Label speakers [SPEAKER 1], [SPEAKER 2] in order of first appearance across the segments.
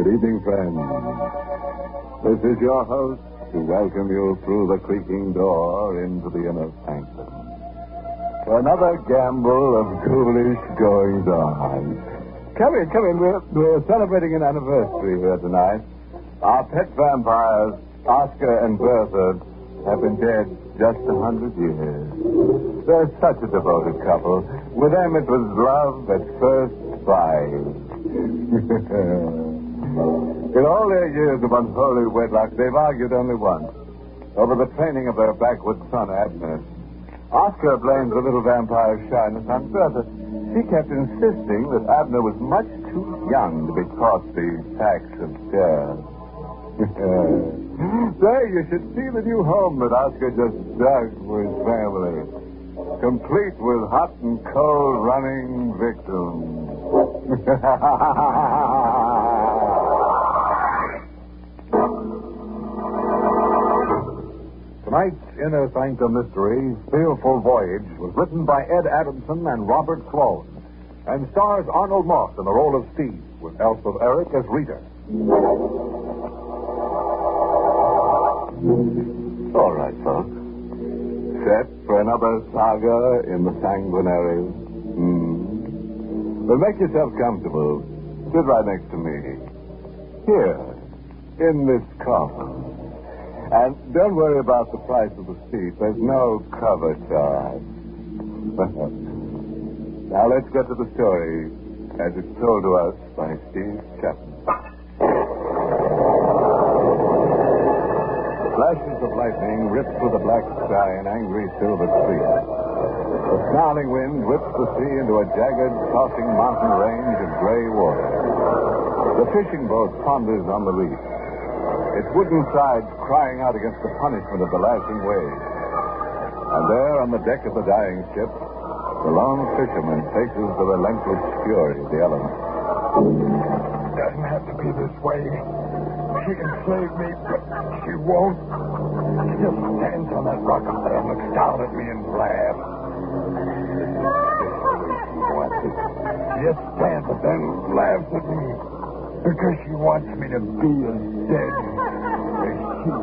[SPEAKER 1] evening, friends. This is your host to welcome you through the creaking door into the inner sanctum for another gamble of ghoulish goings-on. Come in. We're celebrating an anniversary here tonight. Our pet vampires, Oscar and Bertha, have been dead just 100 years. They're such a devoted couple. With them, it was love at first sight. In all their years of unholy wedlock, they've argued only once, over the training of their backward son, Abner. Oscar blames the little vampire's shyness on Bertha. She kept insisting that Abner was much too young to be taught the facts of death. Say, you should see the new home that Oscar just dug for his family, complete with hot and cold running victims. Tonight's Inner Sanctum Mystery, Fearful Voyage, was written by Ed Adamson and Robert Sloan, and stars Arnold Moss in the role of Steve, with Elspeth Eric as Rita. All right, folks. Set for another saga in the sanguinary. Well, make yourself comfortable. Sit right next to me. Here, in this coffin. And don't worry about the price of the seat. There's no cover charge. Now, let's get to the story as it's told to us by Steve Chapman. Flashes of lightning rip through the black sky in angry silver streaks. The snarling wind whips the sea into a jagged, tossing mountain range of gray water. The fishing boat ponders on the reef, its wooden sides crying out against the punishment of the lashing waves. And there, on the deck of the dying ship, the lone fisherman faces the relentless fury of the elements.
[SPEAKER 2] It doesn't have to be this way. She can save me, but she won't. She just stands on that rock up there and looks down at me and laughs. She just stands and then laughs at me because she wants me to be as dead as she is.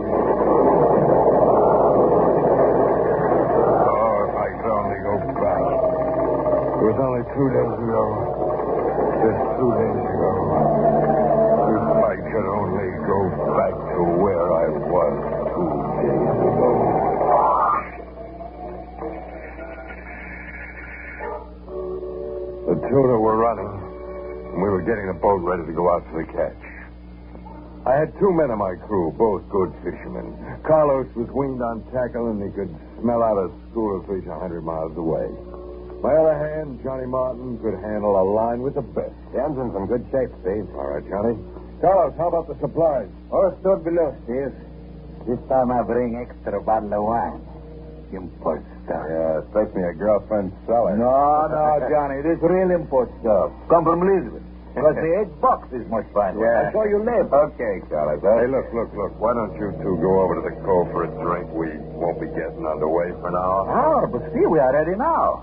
[SPEAKER 2] Oh, if I could only go back. It was only 2 days ago. Just 2 days ago. If I could only go back to where I was 2 days ago. The tuna were running, and we were getting the boat ready to go out for the catch. I had 2 men on my crew, both good fishermen. Carlos was weaned on tackle, and he could smell out a school of fish 100 miles away. My other hand, Johnny Martin, could handle a line with the best.
[SPEAKER 3] The engine's in good shape, Steve.
[SPEAKER 2] All right, Johnny. Carlos, how about the supplies?
[SPEAKER 3] All stored below, Steve. This time I bring extra bottle of wine. Import stuff.
[SPEAKER 2] Yeah, take me a girlfriend cellar.
[SPEAKER 3] No, Johnny. This real import stuff. Come from Lisbon. Because the $8 is much finer.
[SPEAKER 2] Yeah.
[SPEAKER 3] I saw you live.
[SPEAKER 2] Okay, Carlos. Hey, look. Why don't you two go over to the cove for a drink? We won't be getting underway for now.
[SPEAKER 3] Oh, but Steve, we are ready now.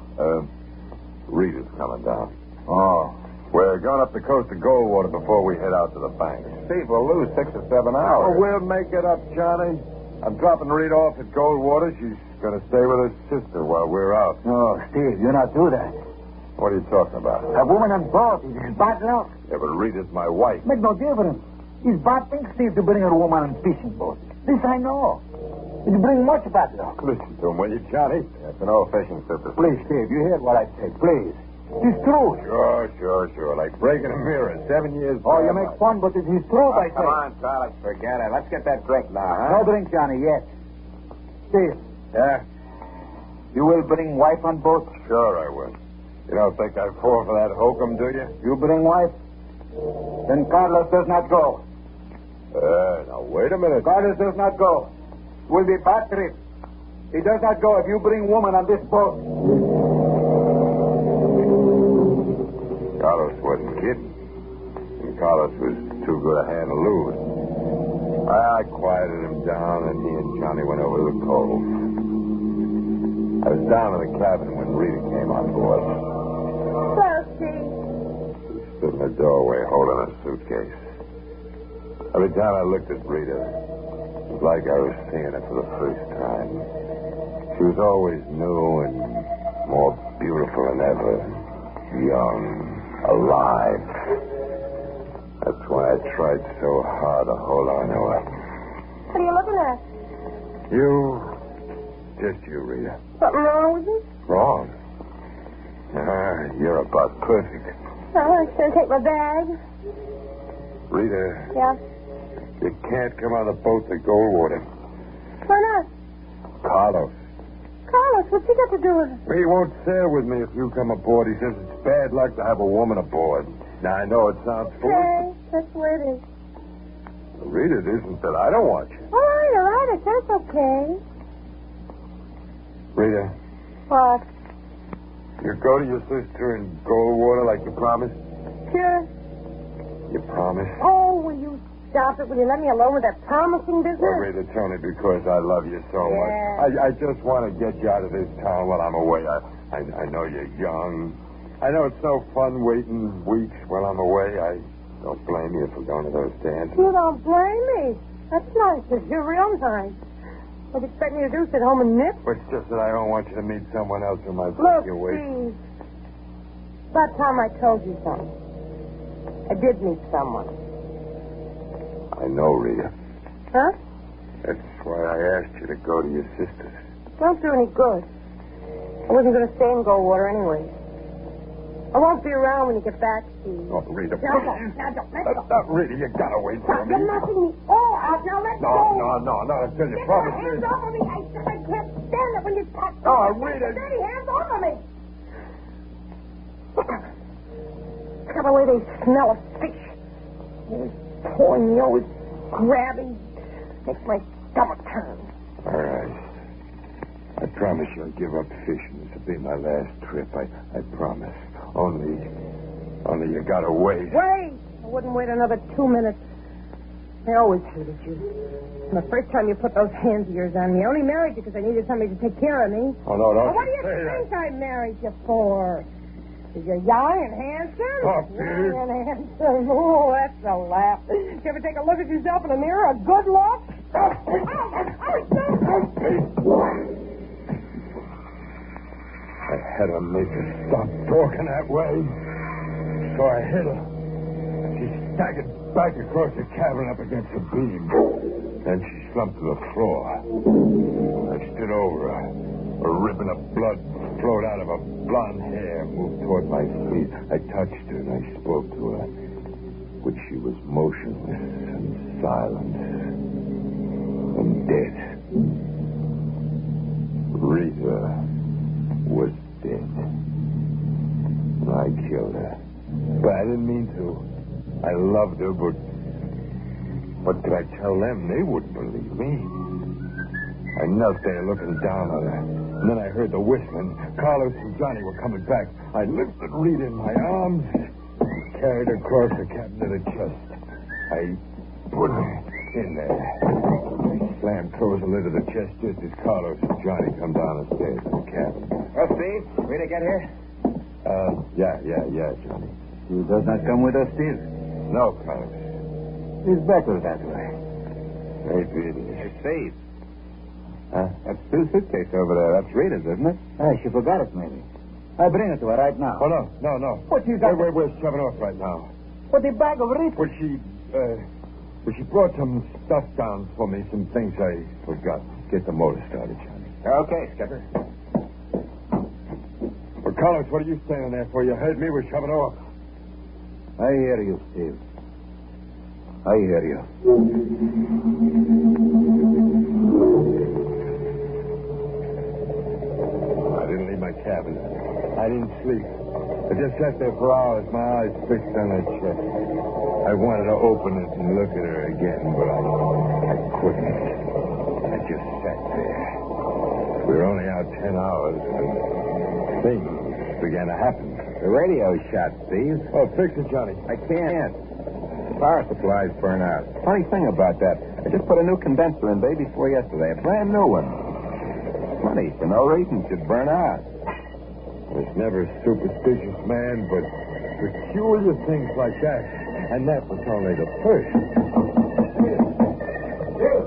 [SPEAKER 2] Rita's coming down.
[SPEAKER 3] Oh.
[SPEAKER 2] We're going up the coast of Goldwater before we head out to the bank. Steve, we'll lose 6 or 7 hours.
[SPEAKER 3] Oh,
[SPEAKER 2] we'll make it up, Johnny. I'm dropping Rita off at Goldwater. She's going to stay with her sister while we're out.
[SPEAKER 3] No, Steve, you not do that.
[SPEAKER 2] What are you talking about?
[SPEAKER 3] A woman on board is bad luck.
[SPEAKER 2] Yeah, but Rita's my wife.
[SPEAKER 3] Make no difference. It's bad thing, Steve, to bring a woman on fishing boat. This I know. It bring much bad luck.
[SPEAKER 2] Listen to him, will you, Johnny? That's an old fishing sister.
[SPEAKER 3] Please, Steve, you heard what I said. Please. It's true.
[SPEAKER 2] Sure. Like breaking a mirror. 7 years.
[SPEAKER 3] Oh, you make fun, but it is true, I say.
[SPEAKER 2] Come on, Carlos, forget it. Let's get that drink now, huh?
[SPEAKER 3] No drink, Johnny, yet. Steve.
[SPEAKER 2] Yeah?
[SPEAKER 3] You will bring wife on boat?
[SPEAKER 2] Sure I will. You don't think I'd fall for that hokum, do you?
[SPEAKER 3] You bring wife? Then Carlos does not go.
[SPEAKER 2] Now, wait a minute.
[SPEAKER 3] Carlos does not go. Will be bad trip. He does not go if you bring woman on this boat.
[SPEAKER 2] Carlos wasn't kidding. And Carlos was too good a hand to lose. I quieted him down, and he and Johnny went over to the cove. I was down in the cabin when Rita came on board.
[SPEAKER 4] Well, Steve.
[SPEAKER 2] She stood in the doorway holding a suitcase. Every time I looked at Rita, it was like I was seeing her for the first time. She was always new and more beautiful than ever. Young, alive. That's why I tried so hard to hold on to her.
[SPEAKER 4] What are you looking at?
[SPEAKER 2] Just you, Rita.
[SPEAKER 4] Something wrong with you?
[SPEAKER 2] Wrong? You're about perfect.
[SPEAKER 4] Oh, I should take my bag.
[SPEAKER 2] Rita,
[SPEAKER 4] Yeah?
[SPEAKER 2] you can't come on the boat to Goldwater.
[SPEAKER 4] Why not?
[SPEAKER 2] Carlos.
[SPEAKER 4] Carlos, what's he got to do with it?
[SPEAKER 2] He won't sail with me if you come aboard. He says it's bad luck to have a woman aboard. Now, I know it sounds foolish.
[SPEAKER 4] Okay, that's the way it is.
[SPEAKER 2] Rita, it isn't that I don't want you.
[SPEAKER 4] All right, I said it's okay.
[SPEAKER 2] Rita,
[SPEAKER 4] What?
[SPEAKER 2] you go to your sister in Goldwater like you promised?
[SPEAKER 4] Sure.
[SPEAKER 2] You promised?
[SPEAKER 4] Oh, will you stop it? Will you let me alone with that promising business?
[SPEAKER 2] Well, Rita, it's only because I love you so much. I just want to get you out of this town while I'm away. I know you're young. I know it's no fun waiting weeks while I'm away. I don't blame you for going to those dances.
[SPEAKER 4] You don't blame me. That's nice. You're real nice. What do you expect me to do? Sit home and nip?
[SPEAKER 2] But it's just that I don't want you to meet someone else who might
[SPEAKER 4] Look,
[SPEAKER 2] take you away.
[SPEAKER 4] Steve. About time I told you something. I did meet someone.
[SPEAKER 2] I know, Rita.
[SPEAKER 4] Huh?
[SPEAKER 2] That's why I asked you to go to your sister's.
[SPEAKER 4] Don't do any good. I wasn't going to stay in Goldwater anyway. I won't be around when you get back, Steve.
[SPEAKER 2] Oh, Rita,
[SPEAKER 4] Now
[SPEAKER 2] please.
[SPEAKER 4] don't. Let go.
[SPEAKER 2] Rita, you gotta wait for
[SPEAKER 4] Stop.
[SPEAKER 2] me.
[SPEAKER 4] You're knocking me all out. Now let go.
[SPEAKER 2] No, until you
[SPEAKER 4] Get
[SPEAKER 2] promise
[SPEAKER 4] your hands
[SPEAKER 2] me.
[SPEAKER 4] off of me. I can't stand it when you touch me.
[SPEAKER 2] Oh, Rita.
[SPEAKER 4] Steady, hands off of me. Look at the way they smell of fish. Pouring nose, grabbing, makes my stomach turn.
[SPEAKER 2] All right. I promise you I'll give up fishing. This will be my last trip. I promise. Only you gotta wait.
[SPEAKER 4] Wait! I wouldn't wait another 2 minutes. I always hated you. And the first time you put those hands of yours on me, I only married you because I needed somebody to take care of me.
[SPEAKER 2] Oh, no, don't
[SPEAKER 4] Well, what do you
[SPEAKER 2] say
[SPEAKER 4] think
[SPEAKER 2] that.
[SPEAKER 4] I married you for? Because you're young and handsome?
[SPEAKER 2] Oh, dear.
[SPEAKER 4] Young and handsome. Oh, that's a laugh. You ever take a look at yourself in the mirror? A good look?
[SPEAKER 2] I had to make her stop talking that way. So I hit her. She staggered back across the cabin up against the beam. Then she slumped to the floor. I stood over her. A ribbon of blood flowed out of her blonde hair, moved toward my feet. I touched her and I spoke to her. But she was motionless and silent and dead. Rita was dead. I killed her. But I didn't mean to. I loved her, but what could I tell them? They wouldn't believe me. I knelt there looking down on her. And then I heard the whistling. Carlos and Johnny were coming back. I lifted Rita in my arms and carried her across the cabin to the chest. I put her in there. I slammed close the lid of the chest just as Carlos and Johnny come down the stairs to the cabin.
[SPEAKER 3] Well, Steve, Rita get here?
[SPEAKER 2] Yeah, Johnny.
[SPEAKER 3] He does not come with us, Steve.
[SPEAKER 2] No, Carlos.
[SPEAKER 3] He's better that way.
[SPEAKER 2] Maybe it is.
[SPEAKER 3] Hey, Steve.
[SPEAKER 2] Huh?
[SPEAKER 3] That's Bill's suitcase over there. That's Rita's, isn't it? She forgot it, maybe. I bring it to her right now.
[SPEAKER 2] Oh, no.
[SPEAKER 3] What you got?
[SPEAKER 2] We're shoving off right now.
[SPEAKER 3] What, the bag of Rita?
[SPEAKER 2] Well, she brought some stuff down for me, some things I forgot. Get the motor started, Johnny.
[SPEAKER 3] Okay, Skipper.
[SPEAKER 2] Well, Carlos, what are you standing there for? You heard me. We're shoving off.
[SPEAKER 3] I hear you, Steve. I hear you.
[SPEAKER 2] I didn't leave my cabin. I didn't sleep. I just sat there for hours, my eyes fixed on that chest. I wanted to open it and look at her again, but I couldn't. I just sat there. We were only out 10 hours when things began to happen.
[SPEAKER 3] The radio's shot, Steve.
[SPEAKER 2] Oh, fix it, Johnny.
[SPEAKER 3] I can't. The power supply's burned out. Funny thing about that, I just put a new condenser in day before yesterday, a brand new one. Funny, for no reason, it should burn out.
[SPEAKER 2] I was never a superstitious man, but peculiar things like that. And that was only the first.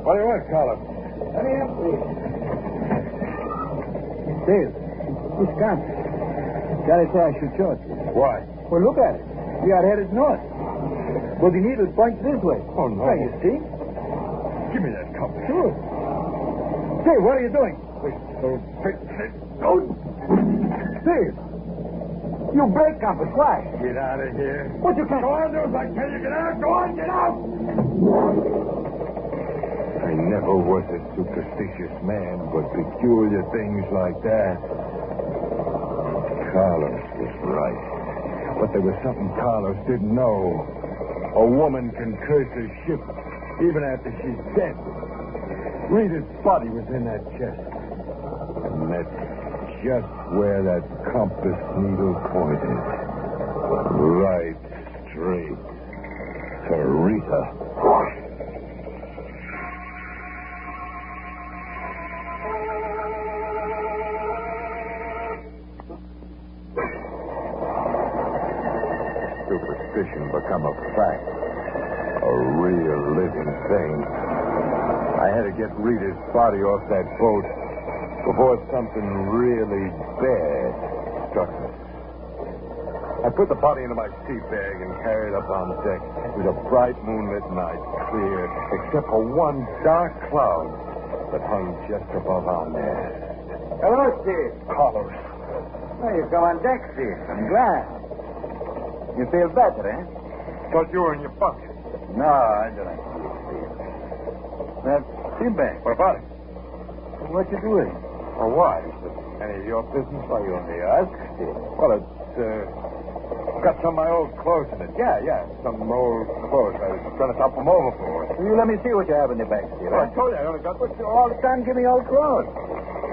[SPEAKER 2] What do you want, Carlos?
[SPEAKER 5] Hurry up, please. Dave, this gun. Gotta say I should show it to you.
[SPEAKER 2] Why?
[SPEAKER 5] Well, look at it. We are headed north. Well, the needle points this way.
[SPEAKER 2] Oh, no.
[SPEAKER 5] There, you see?
[SPEAKER 2] Give me that compass.
[SPEAKER 5] Sure. Dave, what are you doing?
[SPEAKER 2] Go.
[SPEAKER 5] Dave, you break compass. Why?
[SPEAKER 2] Get out of here.
[SPEAKER 5] What you can't...
[SPEAKER 2] Go on, do as I tell you. Get out. Go on, get out. I never was a superstitious man, but peculiar things like that. Carlos was right. But there was something Carlos didn't know. A woman can curse her ship even after she's dead. Rita's body was in that chest. And that's just where that compass needle pointed. Right straight to Rita. Superstition become a fact. A real living thing. I had to get Rita's body off that boat before something really bad struck us. I put the body into my seat bag and carried it up on deck. It was a bright moonlit night, clear, except for one dark cloud that hung just above our mast.
[SPEAKER 5] Hello, Steve.
[SPEAKER 2] Carlos.
[SPEAKER 5] Well, you've come on deck, Steve. I'm glad. You feel better, eh?
[SPEAKER 2] Thought you were in your bunk.
[SPEAKER 5] No, I don't feel Steve. Now, sit back.
[SPEAKER 2] What about it?
[SPEAKER 5] What you doing?
[SPEAKER 2] Or why? Is it any of your business?
[SPEAKER 5] Why, you only ask, Steve.
[SPEAKER 2] Well, it's got some of my old clothes in it. Yeah, some old clothes. I was trying to top them over for.
[SPEAKER 5] Will you let me see what you have in the bag, Steve?
[SPEAKER 2] Well, I told you I only got what you
[SPEAKER 5] All the time, give me old clothes.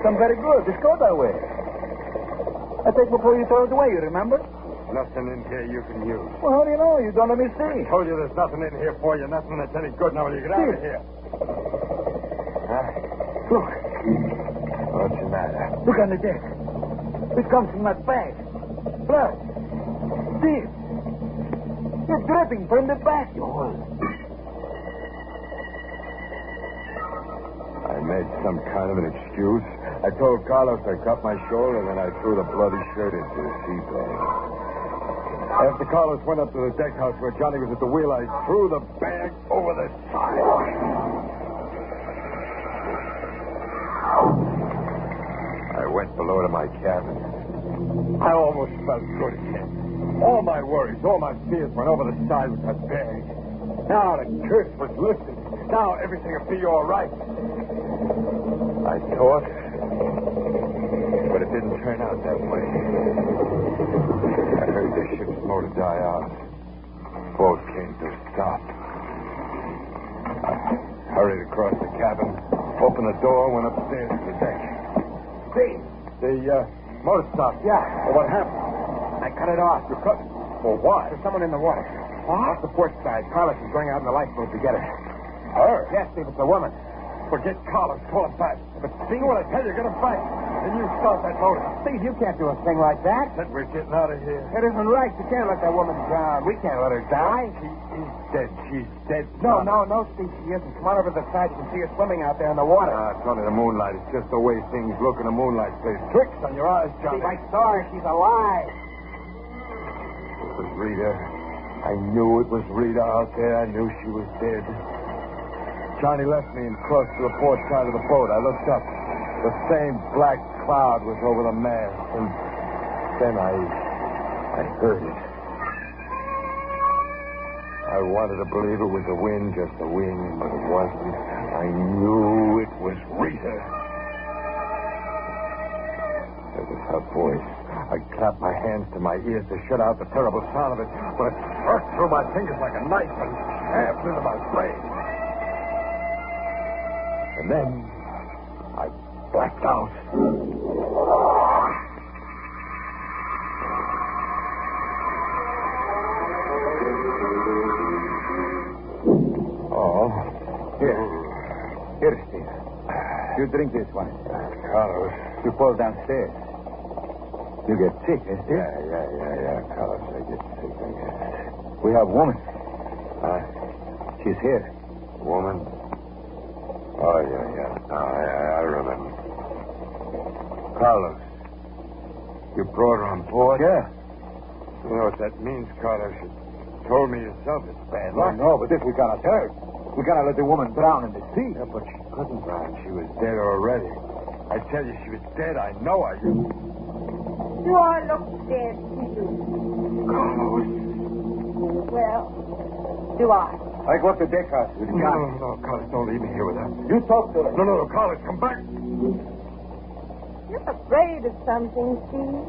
[SPEAKER 5] Some very good. This coat I wear. I take before you throw it away, you remember?
[SPEAKER 2] Nothing in here you can use.
[SPEAKER 5] Well, how do you know? You don't let me see.
[SPEAKER 2] I told you there's nothing in here for you. Nothing that's any good. Now, will you get out of here?
[SPEAKER 5] Look.
[SPEAKER 2] What's the matter?
[SPEAKER 5] Look on the deck. It comes from that bag. Blood. Steve. It's dripping from the back, you hold.
[SPEAKER 2] I made some kind of an excuse. I told Carlos I cut my shoulder, and then I threw the bloody shirt into the sea bag. After Carlos went up to the deck house where Johnny was at the wheel, I threw the bag over the side. I went below to my cabin. I almost felt good again. All my worries, all my fears went over the side with that bag. Now the curse was lifted. Now everything will be all right. I thought, but it didn't turn out that way. I heard the ship's motor die out. Boat came to a stop. I hurried across the cabin, opened the door, went upstairs to the deck.
[SPEAKER 5] Steve.
[SPEAKER 2] The motor stopped.
[SPEAKER 5] Yeah.
[SPEAKER 2] Well, what happened?
[SPEAKER 5] I cut it off.
[SPEAKER 2] You cut? Well, why?
[SPEAKER 5] There's someone in the water. Off the port side. Carlos is going out in the lifeboat to get her.
[SPEAKER 2] Her?
[SPEAKER 5] Yes, Steve, it's a woman.
[SPEAKER 2] Forget Carlos. Call him back. But see what I tell you. Get him back. And you start that motor.
[SPEAKER 5] Steve, you can't do a thing like that.
[SPEAKER 2] Said we're getting out of here.
[SPEAKER 5] It isn't right. You can't let that woman drown. We can't let her die.
[SPEAKER 2] She's dead. She's dead.
[SPEAKER 5] No, Steve, she isn't. Come on over to the side. You can see her swimming out there in the water.
[SPEAKER 2] It's only the moonlight. It's just the way things look in the moonlight. Plays tricks on your eyes, Johnny.
[SPEAKER 5] Steve, I saw her. She's alive.
[SPEAKER 2] It was Rita. I knew it was Rita out there. I knew she was dead. Johnny left me and crossed to the port side of the boat. I looked up. The same black cloud was over the mast. And then I heard it. I wanted to believe it was the wind, just the wind, but it wasn't. I knew it was Rita. It was her voice. I clapped my hands to my ears to shut out the terrible sound of it, but it struck through my fingers like a knife and stabbed into my brain. And then I blacked out. Oh.
[SPEAKER 5] Here, Steve. You drink this one.
[SPEAKER 2] Carlos.
[SPEAKER 5] You fall downstairs. You get sick, eh, Steve?
[SPEAKER 2] Yeah, Carlos, I get sick, I guess.
[SPEAKER 5] We have woman. She's here.
[SPEAKER 2] Woman? Oh, yeah. I remember. Carlos, you brought her on board?
[SPEAKER 5] Yeah.
[SPEAKER 2] You know what that means, Carlos? You told me yourself it's bad luck.
[SPEAKER 5] No, but this we cannot hurt. We cannot let the woman drown in the sea.
[SPEAKER 2] Yeah, but she couldn't drown. She was dead already. I tell you, she was dead. I know I do.
[SPEAKER 4] Do I look dead to you?
[SPEAKER 2] Carlos.
[SPEAKER 4] Well, do I?
[SPEAKER 5] I go up the deck house with John.
[SPEAKER 2] No, Carlos, don't leave me here with her.
[SPEAKER 5] You talk to her.
[SPEAKER 2] No, Carlos, come back.
[SPEAKER 4] You're afraid of something, Steve.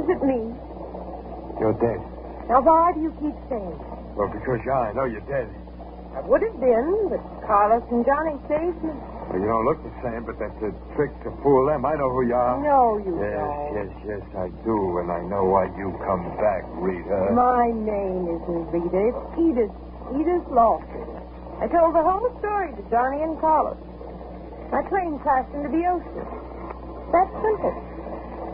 [SPEAKER 4] Is it me?
[SPEAKER 2] You're dead.
[SPEAKER 4] Now, why do you keep saying that?
[SPEAKER 2] Well, because I know you're dead.
[SPEAKER 4] I would have been, but Carlos and Johnny saved me.
[SPEAKER 2] Well, you don't look the same, but that's a trick to fool them. I know who you are.
[SPEAKER 4] No, you don't.
[SPEAKER 2] Yes, I do, and I know why you come back, Rita.
[SPEAKER 4] My name isn't Rita. It's Edith. Edith Lawson. I told the whole story to Johnny and Carlos. My plane crashed into the ocean. That's simple.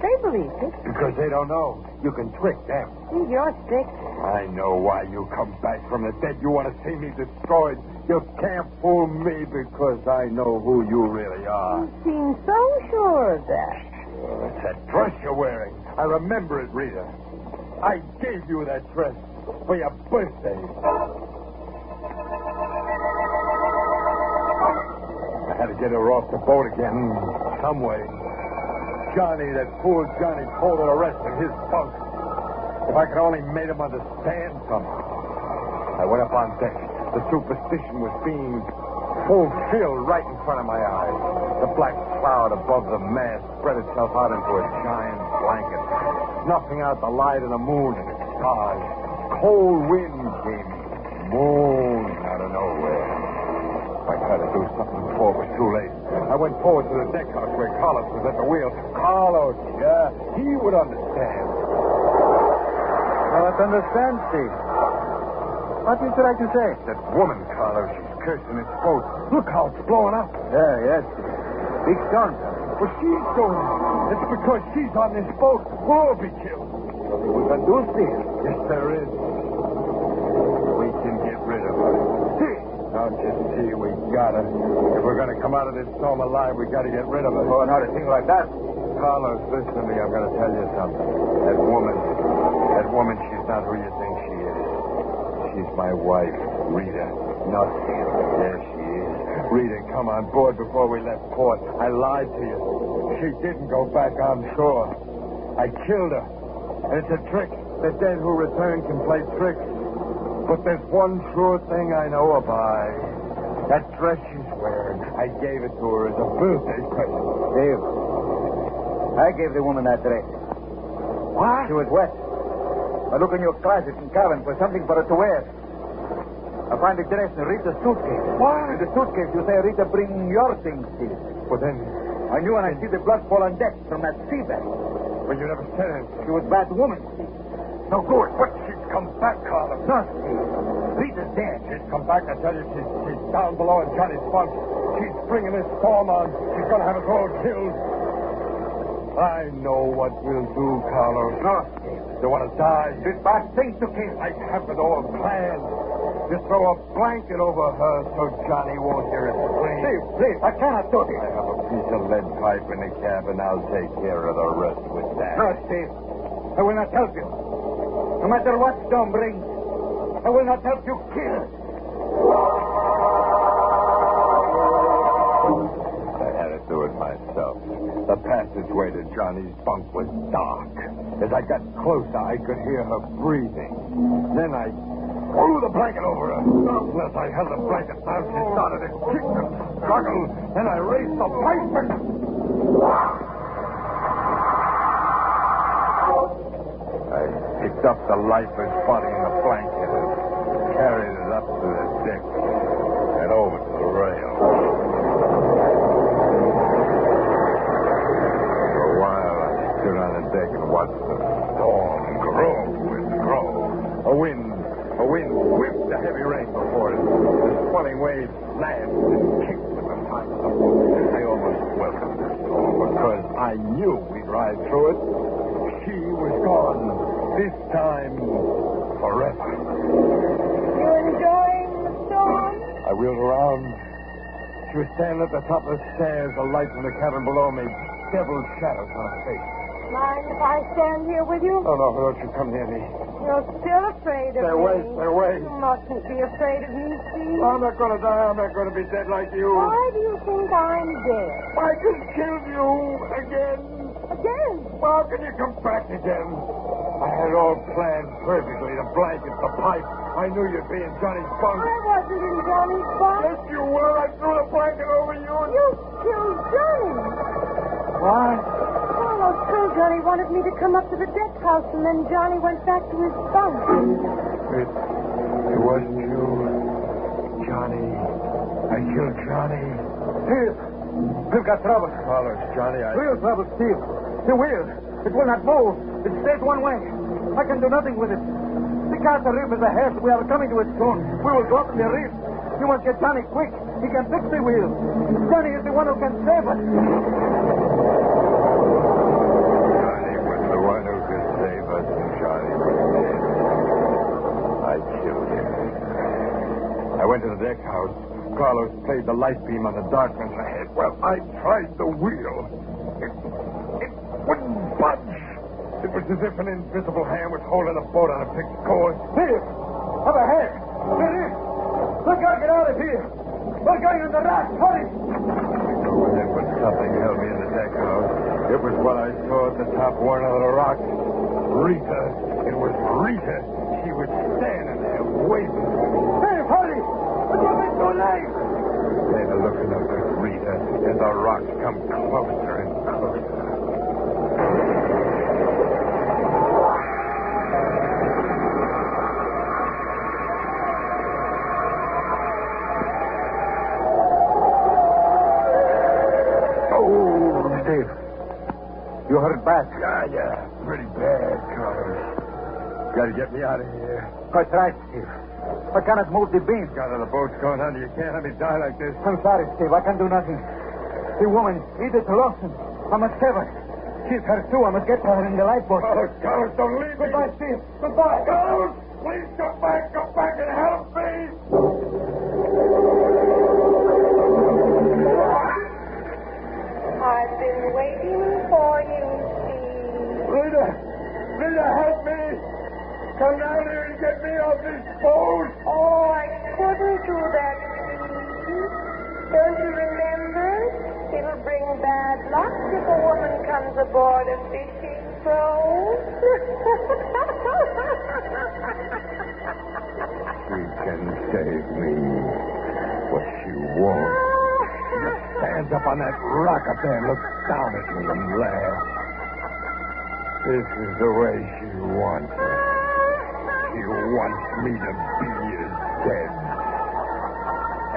[SPEAKER 4] They believed it.
[SPEAKER 2] Because they don't know. You can trick them.
[SPEAKER 4] Steve, you're sick.
[SPEAKER 2] I know why you come back from the dead. You want to see me destroyed. You can't fool me because I know who you really are.
[SPEAKER 4] You seem so sure of that.
[SPEAKER 2] Oh, it's that dress you're wearing. I remember it, Rita. I gave you that dress for your birthday. I had to get her off the boat again. Some way. Johnny, that fool Johnny, told her to rest in his bunk. If I could only made him understand somehow. I went up on deck. The superstition was being fulfilled right in front of my eyes. The black cloud above the mast spread itself out into a giant blanket, snuffing out the light of the moon and its stars. Cold wind came moaning out of nowhere. I tried to do something before it was too late. I went forward to the deck house where Carlos was at the wheel. Carlos, yeah, he would understand.
[SPEAKER 5] Now, let's understand, Steve. What would you like to say?
[SPEAKER 2] That woman, Carlos, she's cursing this boat. Look how it's blowing up.
[SPEAKER 5] Yeah, yes. Big storm.
[SPEAKER 2] Well, she's doing it. It's because she's on this boat. We'll all be killed.
[SPEAKER 5] We can do, Steve.
[SPEAKER 2] Yes, there is. We can get rid of her. See? Don't you see? We gotta. If we're gonna come out of this storm alive, we gotta get rid of her.
[SPEAKER 5] Oh, not a thing like that.
[SPEAKER 2] Carlos, listen to me. I'm gonna tell you something. That woman, she's not who you think she is. She's my wife, Rita.
[SPEAKER 5] Not Steve.
[SPEAKER 2] Yes, she is. Rita, come on board before we left port. I lied to you. She didn't go back on shore. I killed her. And it's a trick. The dead who return can play tricks. But there's one sure thing I know about. That dress she's wearing, I gave it to her as a birthday present.
[SPEAKER 5] Steve, I gave the woman that dress.
[SPEAKER 2] What?
[SPEAKER 5] She was wet. I look in your closet and cabin for something for her to wear. I find the dress in Rita's suitcase.
[SPEAKER 2] What?
[SPEAKER 5] In the suitcase, you say, Rita, bring your things, Steve.
[SPEAKER 2] Well, then...
[SPEAKER 5] I knew when I see the blood fall on deck from that sea bag.
[SPEAKER 2] But you never said anything.
[SPEAKER 5] She was a bad woman, Steve.
[SPEAKER 2] No good. But she's come back, Carlos.
[SPEAKER 5] No, Steve. Rita's dead.
[SPEAKER 2] She's come back. I tell you, she's down below in Johnny's bunk. She's bringing this storm on. She's going to have us all killed. I know what we'll do, Carlos.
[SPEAKER 5] No, Steve.
[SPEAKER 2] You want to die?
[SPEAKER 5] This bad thing to kill.
[SPEAKER 2] I have it all planned. You throw a blanket over her so Johnny won't hear it scream.
[SPEAKER 5] Steve, please, I cannot do this.
[SPEAKER 2] I have a piece of lead pipe in the cabin. I'll take care of the rest with that.
[SPEAKER 5] No, Steve. I will not help you. No matter what storm brings, I will not help you kill.
[SPEAKER 2] I had to do it myself. The passageway to Johnny's bunk was dark. As I got closer, I could hear her breathing. Then I threw the blanket over her. As I held the blanket down, she started to kick and struggle. Then I raised the pipe and... I picked up the lifeless body in the blanket and carried it up to the deck and over to the rail. For a while, I stood on the deck and watched the storm grow and grow. A wind whipped the heavy rain before it. The swelling waves lashed and kicked with the top of the boat. I almost welcomed the storm because I knew we'd ride through it. She was gone. This time, forever.
[SPEAKER 4] You enjoying the storm?
[SPEAKER 2] I wheeled around. She was standing at the top of the stairs, the light from the cabin below me. Devil's shadows on her face.
[SPEAKER 4] Mind if I stand here with you?
[SPEAKER 2] Oh, no, don't you come near me.
[SPEAKER 4] You're still afraid of
[SPEAKER 2] Stay
[SPEAKER 4] me.
[SPEAKER 2] away, stay away.
[SPEAKER 4] You mustn't be afraid of me, Steve.
[SPEAKER 2] I'm not going to die. I'm not going to be dead like you.
[SPEAKER 4] Why do you think I'm dead?
[SPEAKER 2] I can kill you again.
[SPEAKER 4] Again?
[SPEAKER 2] Well, how can you come back again? I had it all planned perfectly. The blankets, the pipe. I knew you'd be in Johnny's bunk.
[SPEAKER 4] I wasn't in Johnny's bunk.
[SPEAKER 2] Yes, you were. I threw the blanket over you and...
[SPEAKER 4] You killed Johnny.
[SPEAKER 5] Why?
[SPEAKER 4] Carlos told Johnny wanted me to come up to the deck house, and then Johnny went back to his bunk.
[SPEAKER 2] It wasn't you, Johnny. I killed Johnny.
[SPEAKER 5] Steve, we've got trouble.
[SPEAKER 2] Carlos, Johnny,
[SPEAKER 5] Real trouble, Steve. The wheel. It will not move. It stays one way. I can do nothing with it. The Casa Reef is ahead. We are coming to it soon. We will go up in the reef. You must get Johnny quick. He can fix the wheel. Johnny is the one who can save us.
[SPEAKER 2] Johnny was the one who could save us, and Johnny was dead. I killed him. I went to the deck house. Carlos played the light beam on the darkness ahead. Well, I tried the wheel. It wouldn't budge. It was as if an invisible hand was holding the boat on a fixed course.
[SPEAKER 5] Steve, up ahead. There is. Look out, get out of here. We're going on the raft. Hurry.
[SPEAKER 2] It was something held me in the deck house. It was what I saw at the top one of the rocks. Rita. It was Rita. She was standing there waiting.
[SPEAKER 5] Steve, hurry. It will be too late.
[SPEAKER 2] They're looking up at Rita as the rocks come closer and closer.
[SPEAKER 5] Steve, you hurt bad.
[SPEAKER 2] Yeah. Pretty bad, Carlos. Got to get me out of here.
[SPEAKER 5] Quite right, Steve. I cannot move the beam.
[SPEAKER 2] Got the boat's going under. You can't let me die like this.
[SPEAKER 5] I'm sorry, Steve. I can do nothing. The woman, Edith Lawson. I must save her. She's hurt, too. I must get her in the lifeboat.
[SPEAKER 2] Carlos, don't leave me.
[SPEAKER 5] Goodbye, Steve. Goodbye.
[SPEAKER 2] Carlos, please come back and help me.
[SPEAKER 4] I've been waiting for you, Steve.
[SPEAKER 2] Rita, help me. Come down here and get me off this boat.
[SPEAKER 4] Oh, I couldn't do that, Steve. Don't you remember? It'll bring bad luck if a woman comes aboard a fishing boat.
[SPEAKER 2] She can save me, but she won't. She stands up on that rock up there and looks down at me and laughs. This is the way she wants it. She wants me to be as dead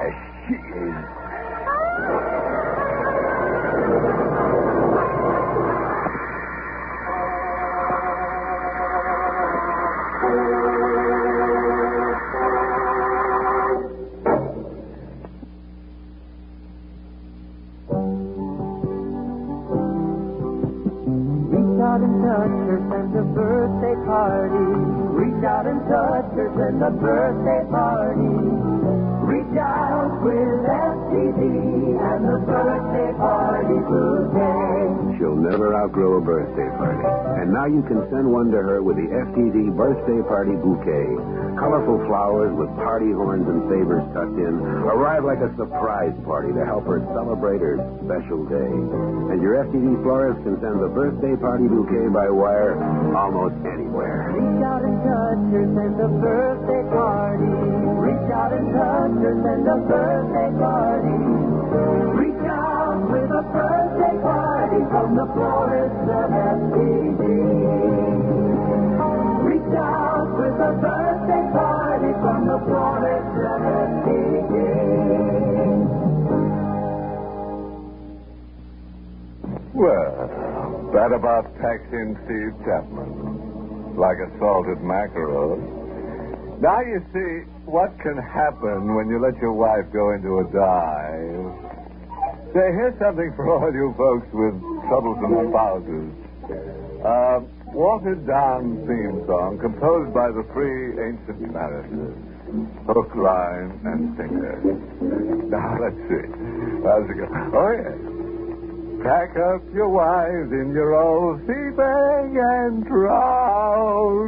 [SPEAKER 2] as she is.
[SPEAKER 6] Reach out and touch her, send a birthday party. Reach out and touch her, send a birthday party. Reach out with FTD and the birthday party bouquet.
[SPEAKER 7] She'll never outgrow a birthday party. And now you can send one to her with the FTD Birthday Party Bouquet. Colorful flowers with party horns and favors tucked in arrive like a surprise party to help her celebrate her special day. And your FTD florist can send the Birthday Party Bouquet by wire almost anywhere.
[SPEAKER 6] Reach out and touch her, send a birthday party. Reach out and touch her, send a birthday party. Reach out with a birthday party from the florist of FTD. Reach out with a birthday party from the florist of FTD.
[SPEAKER 1] Well, that about packs in Steve Chapman. Like a salted mackerel. Now you see what can happen when you let your wife go into a dive. Say, here's something for all you folks with troublesome spouses. watered-down theme song composed by the three ancient mariners, hook, line, and sinker. Now, let's see. How's it go? Oh, yes. Pack up your wives in your old sea bag and drown.